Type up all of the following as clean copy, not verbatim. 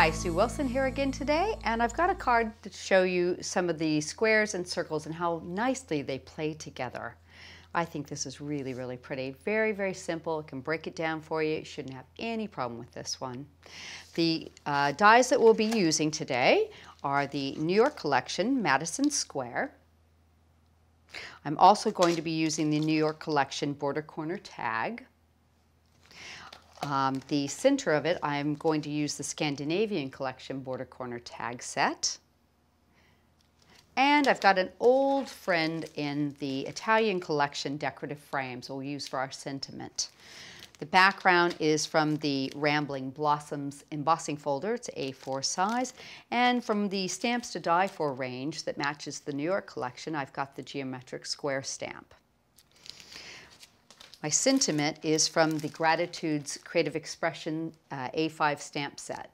Hi, Sue Wilson here again today, and I've got a card to show you some of the squares and circles and how nicely they play together. I think this is really, really pretty. Very, very simple. I can break it down for you. You shouldn't have any problem with this one. The dies that we'll be using today are the New York Collection Madison Square. I'm also going to be using the New York Collection Border Corner Tag. The center of it, I'm going to use the Scandinavian Collection Border Corner Tag set. And I've got an old friend in the Italian Collection Decorative Frames we'll use for our sentiment. The background is from the Rambling Blossoms embossing folder. It's A4 size. And from the Stamps to Die For range that matches the New York Collection, I've got the Geometric Square stamp. My sentiment is from the Gratitude's Creative Expression A5 stamp set.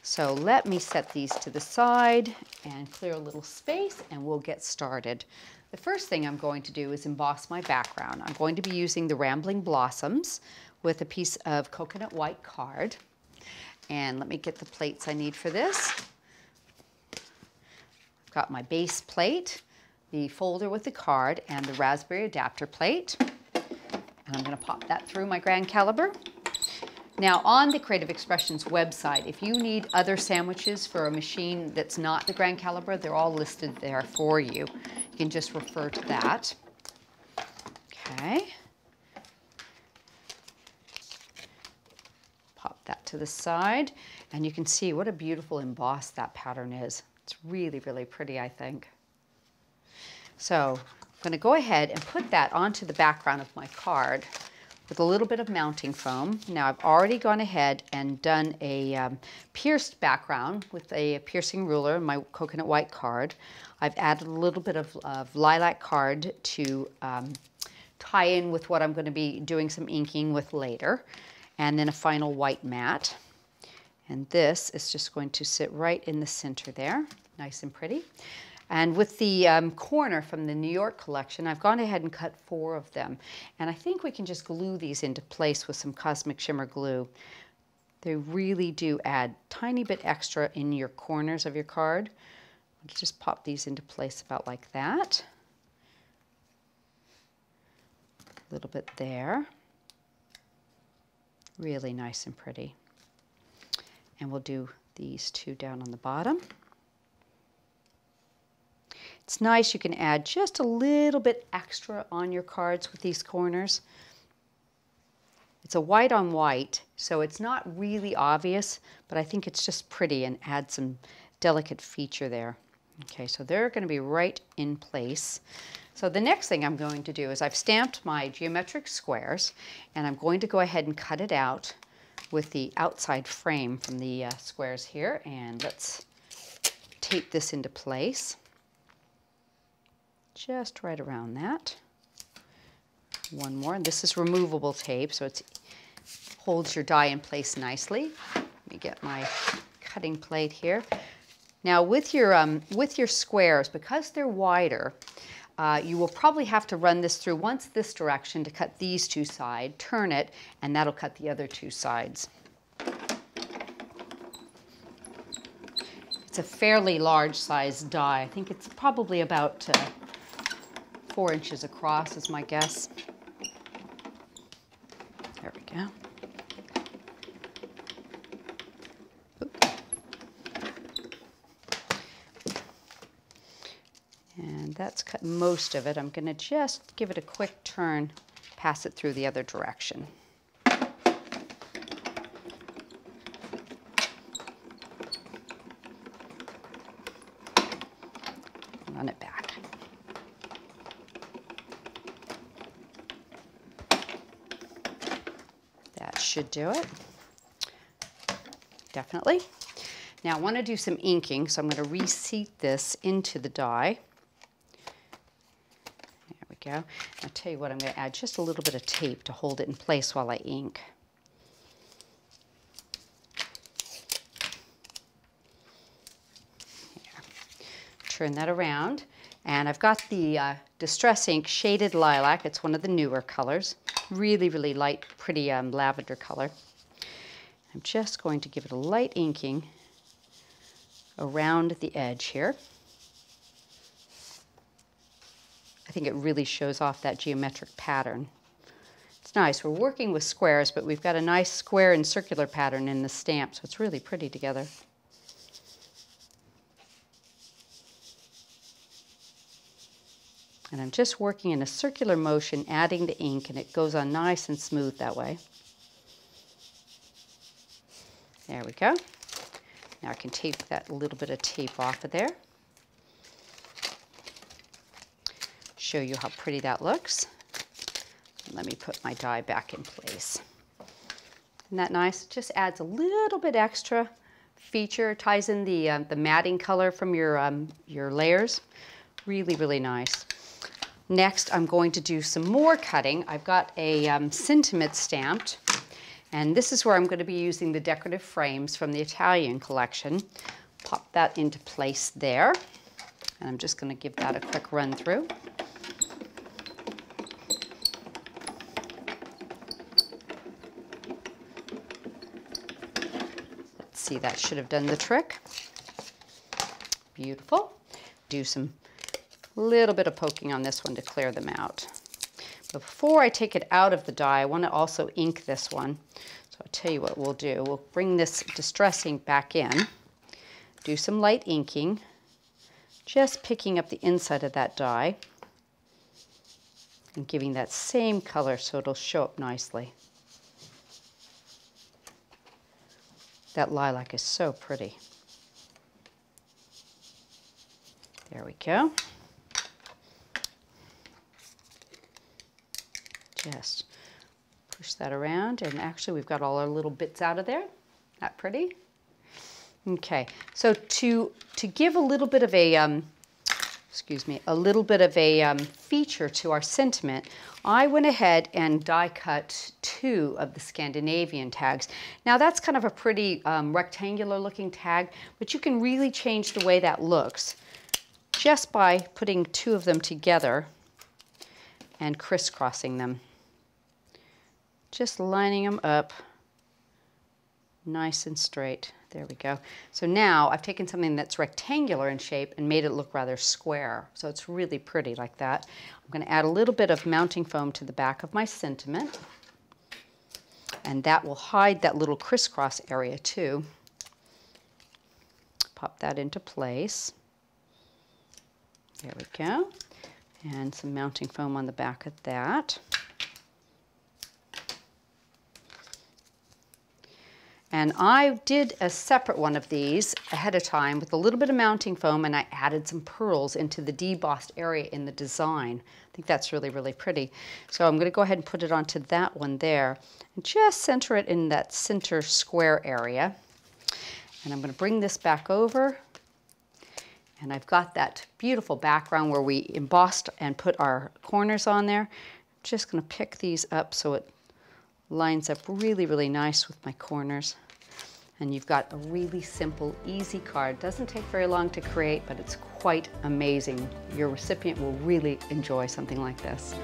So let me set these to the side and clear a little space, and we'll get started. The first thing I'm going to do is emboss my background. I'm going to be using the Rambling Blossoms with a piece of coconut white card. And let me get the plates I need for this. I've got my base plate, the folder with the card, and the raspberry adapter plate. And I'm going to pop that through my grand caliber. Now on the Creative Expressions website, if you need other sandwiches for a machine that's not the grand caliber, they're all listed there for you. You can just refer to that. Okay. Pop that to the side, and you can see what a beautiful emboss that pattern is. It's really, really pretty, I think. So I'm going to go ahead and put that onto the background of my card with a little bit of mounting foam. Now I've already gone ahead and done a pierced background with a piercing ruler in my coconut white card. I've added a little bit of lilac card to tie in with what I'm going to be doing some inking with later, and then a final white mat. And this is just going to sit right in the center there, nice and pretty. And with the corner from the New York Collection, I've gone ahead and cut 4 of them. And I think we can just glue these into place with some Cosmic Shimmer glue. They really do add a tiny bit extra in your corners of your card. Let's just pop these into place about like that. A little bit there. Really nice and pretty. And we'll do these 2 down on the bottom. It's nice, you can add just a little bit extra on your cards with these corners. It's a white on white, so it's not really obvious, but I think it's just pretty and adds some delicate feature there. Okay, so they're going to be right in place. So the next thing I'm going to do is I've stamped my geometric squares, and I'm going to go ahead and cut it out with the outside frame from the squares here, and let's tape this into place. Just right around that. One more, and this is removable tape, so it holds your die in place nicely. Let me get my cutting plate here. Now with your squares, because they're wider, you will probably have to run this through once this direction to cut these 2 sides, turn it, and that'll cut the other 2 sides. It's a fairly large size die. I think it's probably about 4 inches across is my guess. There we go. Oop. And that's cut most of it. I'm going to just give it a quick turn, pass it through the other direction. Run it back. Should do it. Definitely. Now I want to do some inking, so I'm going to reseat this into the die. There we go. I'll tell you what, I'm going to add just a little bit of tape to hold it in place while I ink. Here. Turn that around, and I've got the Distress Ink Shaded Lilac. It's one of the newer colors. Really, really light, pretty lavender color. I'm just going to give it a light inking around the edge here. I think it really shows off that geometric pattern. It's nice. We're working with squares, but we've got a nice square and circular pattern in the stamp, so it's really pretty together. And I'm just working in a circular motion, adding the ink, and it goes on nice and smooth that way. There we go. Now I can tape that little bit of tape off of there. Show you how pretty that looks. Let me put my die back in place. Isn't that nice? It just adds a little bit extra feature, ties in the matting color from your layers. Really, really nice. Next, I'm going to do some more cutting. I've got a sentiment stamped, and this is where I'm going to be using the decorative frames from the Italian collection. Pop that into place there, and I'm just going to give that a quick run through. Let's see, that should have done the trick. Beautiful. Do some little bit of poking on this one to clear them out. But before I take it out of the die, I want to also ink this one. So I'll tell you what we'll do. We'll bring this distress ink back in, do some light inking, just picking up the inside of that die and giving that same color so it'll show up nicely. That lilac is so pretty. There we go. Just push that around, and actually we've got all our little bits out of there. That pretty? Okay, so to give a little bit of a, feature to our sentiment, I went ahead and die cut 2 of the Scandinavian tags. Now that's kind of a pretty rectangular looking tag, but you can really change the way that looks just by putting 2 of them together and crisscrossing them. Just lining them up nice and straight. There we go. So now I've taken something that's rectangular in shape and made it look rather square. So it's really pretty like that. I'm going to add a little bit of mounting foam to the back of my sentiment, and that will hide that little crisscross area too. Pop that into place. There we go. And some mounting foam on the back of that. And I did a separate one of these ahead of time with a little bit of mounting foam, and I added some pearls into the debossed area in the design. I think that's really, really pretty. So I'm going to go ahead and put it onto that one there and just center it in that center square area. And I'm going to bring this back over. And I've got that beautiful background where we embossed and put our corners on there. I'm just going to pick these up so it lines up really, really nice with my corners. And you've got a really simple, easy card. Doesn't take very long to create, but it's quite amazing. Your recipient will really enjoy something like this.